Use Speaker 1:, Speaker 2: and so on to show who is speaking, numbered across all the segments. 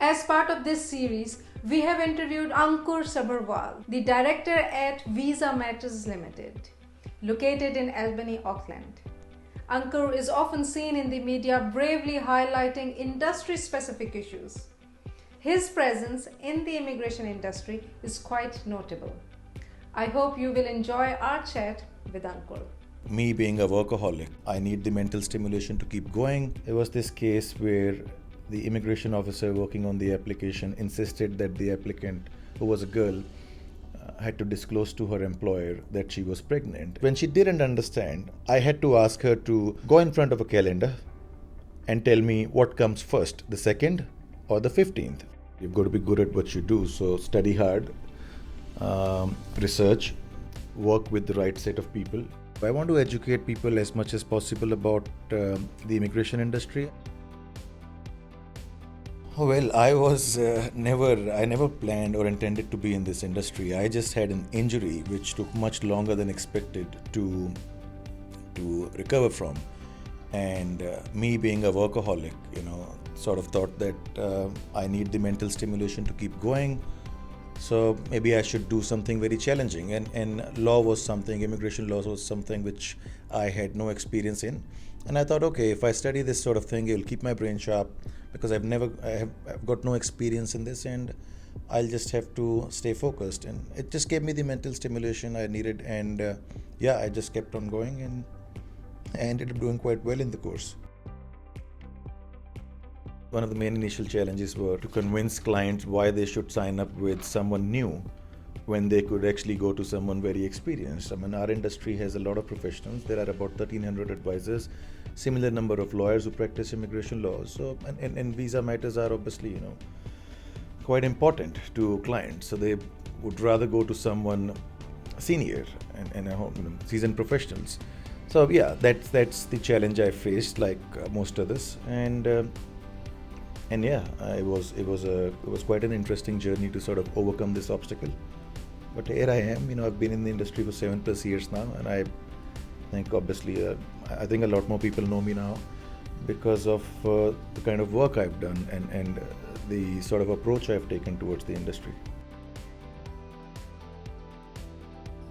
Speaker 1: As part of this series, we have interviewed Ankur Sabharwal, the director at Visa Matters Limited, located in Albany, Auckland. Ankur is often seen in the media bravely highlighting industry-specific issues. His presence in the immigration industry is quite notable. I hope you will enjoy our chat with Ankur.
Speaker 2: Me being a workaholic, I need the mental stimulation to keep going. There was this case where the immigration officer working on the application insisted that the applicant, who was a girl, had to disclose to her employer that she was pregnant. When she didn't understand, I had to ask her to go in front of a calendar and tell me what comes first, the 2nd or the 15th. You've got to be good at what you do, so study hard, research, work with the right set of people. I want to educate people as much as possible about the immigration industry. Well, I never planned or intended to be in this industry. I just had an injury which took much longer than expected to recover from. And me being a workaholic, sort of thought that I need the mental stimulation to keep going. So maybe I should do something very challenging. And immigration law was something which I had no experience in. And I thought, okay, if I study this sort of thing, it will keep my brain sharp, because I've got no experience in this, and I'll just have to stay focused. And it just gave me the mental stimulation I needed. And I just kept on going, and I ended up doing quite well in the course. One of the main initial challenges were to convince clients why they should sign up with someone new when they could actually go to someone very experienced. I mean, our industry has a lot of professionals. There are about 1,300 advisors, similar number of lawyers who practice immigration laws. So, and visa matters are obviously, quite important to clients. So they would rather go to someone senior and seasoned professionals. So that's the challenge I faced, like most others. It was quite an interesting journey to sort of overcome this obstacle. But here I am. I've been in the industry for 7+ years now, and I think obviously I think a lot more people know me now because of the kind of work I've done and the sort of approach I've taken towards the industry.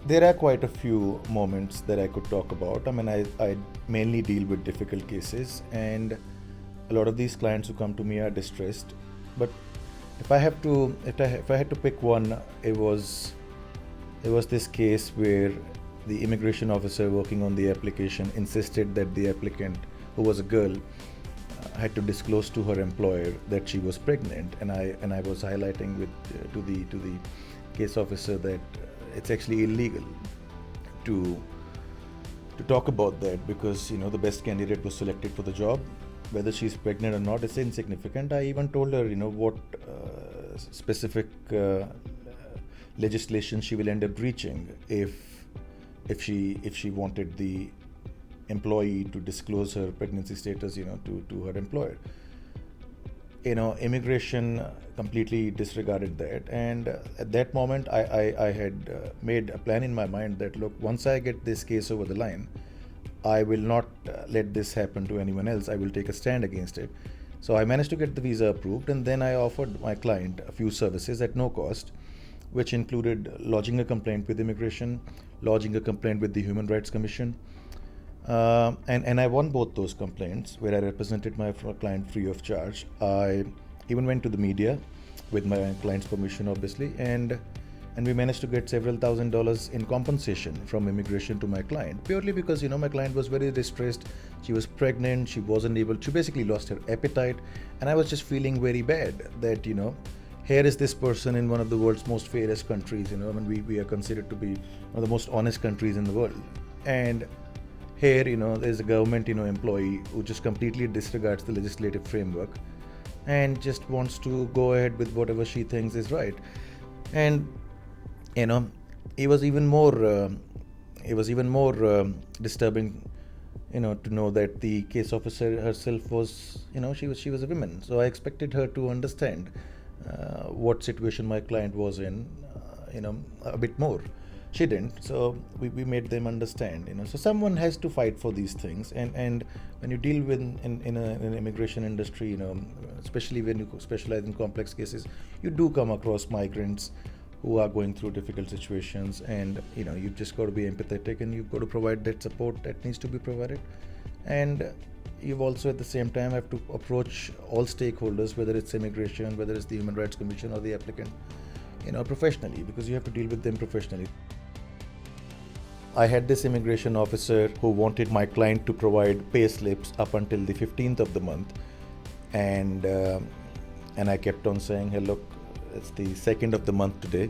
Speaker 2: There are quite a few moments that I could talk about. I mean, I mainly deal with difficult cases, and a lot of these clients who come to me are distressed. But if I had to pick one, it was this case where the immigration officer working on the application insisted that the applicant, who was a girl, had to disclose to her employer that she was pregnant. And I was highlighting to the case officer that it's actually illegal to talk about that, because the best candidate was selected for the job. Whether she's pregnant or not is insignificant. I even told her, what specific legislation she will end up breaching if she wanted the employee to disclose her pregnancy status, to her employer. Immigration completely disregarded that, and at that moment, I had made a plan in my mind that, look, once I get this case over the line, I will not let this happen to anyone else. I will take a stand against it. So I managed to get the visa approved, and then I offered my client a few services at no cost, which included lodging a complaint with immigration, lodging a complaint with the Human Rights Commission. And I won both those complaints, where I represented my client free of charge. I even went to the media with my client's permission, obviously, and we managed to get several $1,000s in compensation from immigration to my client, purely because my client was very distressed. She was pregnant, she basically lost her appetite, and I was just feeling very bad that here is this person in one of the world's most fairest countries. We are considered to be one of the most honest countries in the world, and here there's a government employee who just completely disregards the legislative framework and just wants to go ahead with whatever she thinks is right. And it was even more disturbing, to know that the case officer herself was, she was a woman. So I expected her to understand what situation my client was in, a bit more. She didn't, so we made them understand, so someone has to fight for these things. And when you deal with in an immigration industry, especially when you specialize in complex cases, you do come across migrants who are going through difficult situations, and you've just got to be empathetic, and you've got to provide that support that needs to be provided. And you've also at the same time have to approach all stakeholders, whether it's immigration, whether it's the Human Rights Commission or the applicant, professionally, because you have to deal with them professionally. I had this immigration officer who wanted my client to provide pay slips up until the 15th of the month, and I kept on saying, hey, look, it's the 2nd of the month today.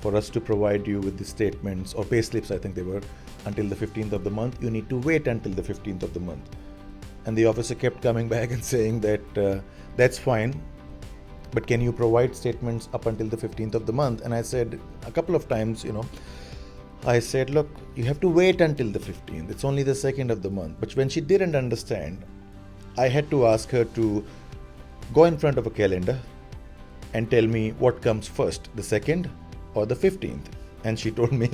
Speaker 2: For us to provide you with the statements or pay slips, I think they were, until the 15th of the month, you need to wait until the 15th of the month. And the officer kept coming back and saying that that's fine, but can you provide statements up until the 15th of the month? And I said a couple of times, I said, look, you have to wait until the 15th. It's only the 2nd of the month. But when she didn't understand, I had to ask her to go in front of a calendar and tell me what comes first, the 2nd or the 15th. And she told me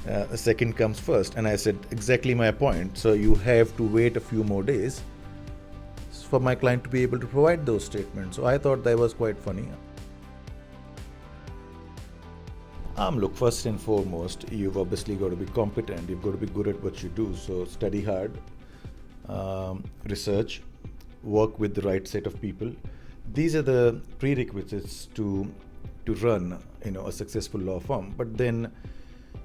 Speaker 2: the 2nd comes first. And I said, exactly my point. So you have to wait a few more days for my client to be able to provide those statements. So I thought that was quite funny. Look, first and foremost, you've obviously got to be competent. You've got to be good at what you do. So study hard, research, work with the right set of people. These are the prerequisites to run, a successful law firm. But then,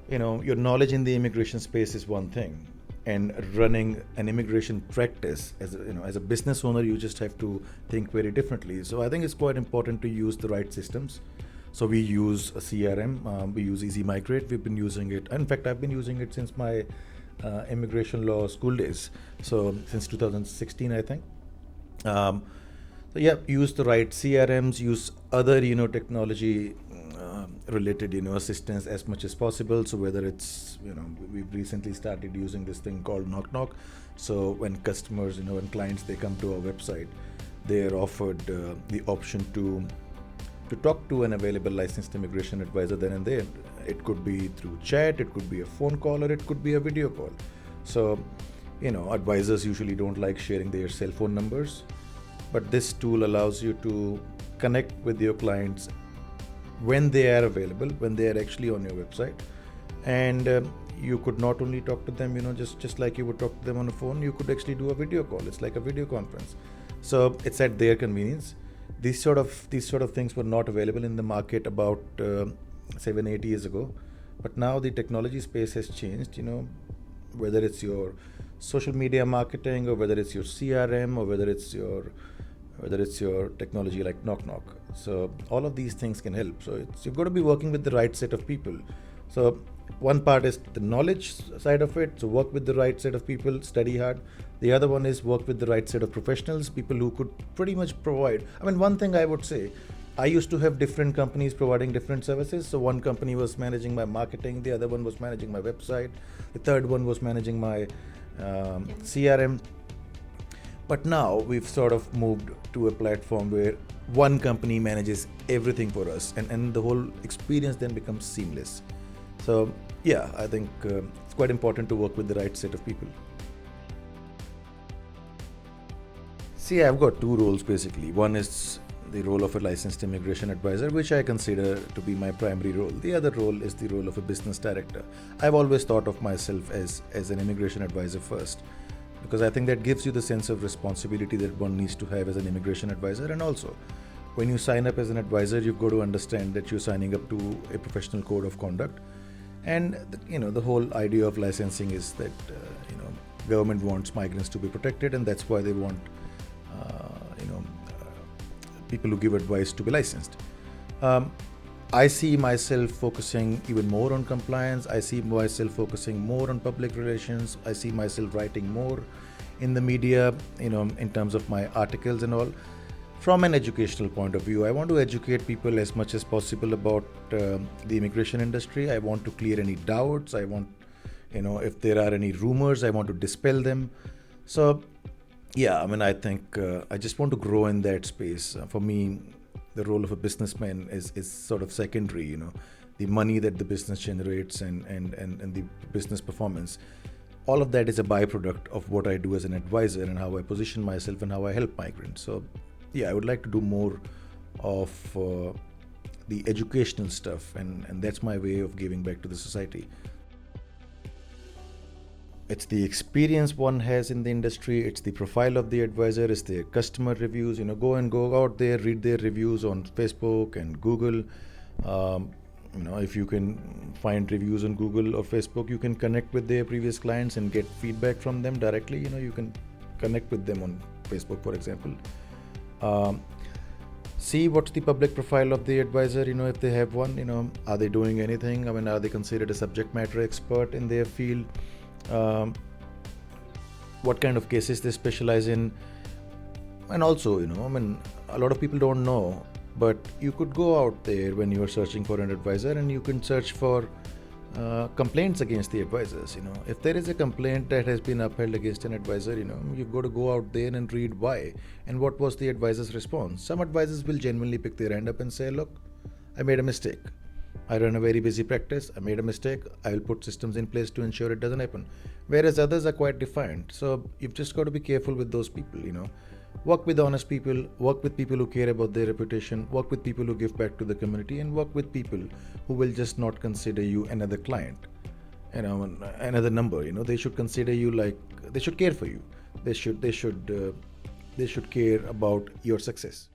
Speaker 2: your knowledge in the immigration space is one thing, and running an immigration practice as a business owner, you just have to think very differently. So I think it's quite important to use the right systems. So we use a CRM, we use Easy Migrate. We've been using it. In fact, I've been using it since my immigration law school days. So since 2016, I think. So yeah, use the right CRMs, use other, technology related, assistance as much as possible. So whether it's, we've recently started using this thing called Knock Knock. So when customers, when clients, they come to our website, they're offered the option to talk to an available licensed immigration advisor then and there. It could be through chat, it could be a phone call, or it could be a video call. So, advisors usually don't like sharing their cell phone numbers, but this tool allows you to connect with your clients when they are available, when they are actually on your website. And you could not only talk to them, just like you would talk to them on a phone, you could actually do a video call. It's like a video conference. So it's at their convenience. These sort of things were not available in the market about 7-8 years ago, but now the technology space has changed. Whether it's your social media marketing, or whether it's your CRM, or whether it's your technology like Knock Knock. So all of these things can help. So you've got to be working with the right set of people. So one part is the knowledge side of it. So work with the right set of people, study hard. The other one is work with the right set of professionals, people who could pretty much provide. One thing I would say, I used to have different companies providing different services. So one company was managing my marketing, the other one was managing my website, the third one was managing my CRM. But now we've sort of moved to a platform where one company manages everything for us, and the whole experience then becomes seamless. So yeah, I think it's quite important to work with the right set of people. See, I've got two roles basically. One is the role of a licensed immigration advisor, which I consider to be my primary role. The other role is the role of a business director. I've always thought of myself as an immigration advisor first, because I think that gives you the sense of responsibility that one needs to have as an immigration advisor. And also, when you sign up as an advisor, you've got to understand that you're signing up to a professional code of conduct. And the whole idea of licensing is that government wants migrants to be protected, and that's why they want people who give advice to be licensed. I see myself focusing even more on compliance. I see myself focusing more on public relations. I see myself writing more in the media, in terms of my articles and all. From an educational point of view, I want to educate people as much as possible about the immigration industry. I want to clear any doubts. I want, if there are any rumors, I want to dispel them. So, yeah, I think I just want to grow in that space. For me, the role of a businessman is sort of secondary, the money that the business generates, and the business performance. All of that is a byproduct of what I do as an advisor and how I position myself and how I help migrants. So, yeah, I would like to do more of the educational stuff, and that's my way of giving back to the society. It's the experience one has in the industry, it's the profile of the advisor, it's their customer reviews. Go out there, read their reviews on Facebook and Google. If you can find reviews on Google or Facebook, you can connect with their previous clients and get feedback from them directly. You can connect with them on Facebook, for example. See what's the public profile of the advisor, if they have one. Are they doing anything? Are they considered a subject matter expert in their field? What kind of cases they specialize in? And also, a lot of people don't know, but you could go out there when you are searching for an advisor and you can search for complaints against the advisors. If there is a complaint that has been upheld against an advisor, you've got to go out there and read why and what was the advisor's response. Some advisors will genuinely pick their hand up and say, look, I made a mistake. I run a very busy practice. I made a mistake. I will put systems in place to ensure it doesn't happen. Whereas others are quite defiant. So you've just got to be careful with those people. Work with honest people. Work with people who care about their reputation. Work with people who give back to the community, and work with people who will just not consider you another client, another number. They should consider you like they should care for you. They should care about your success.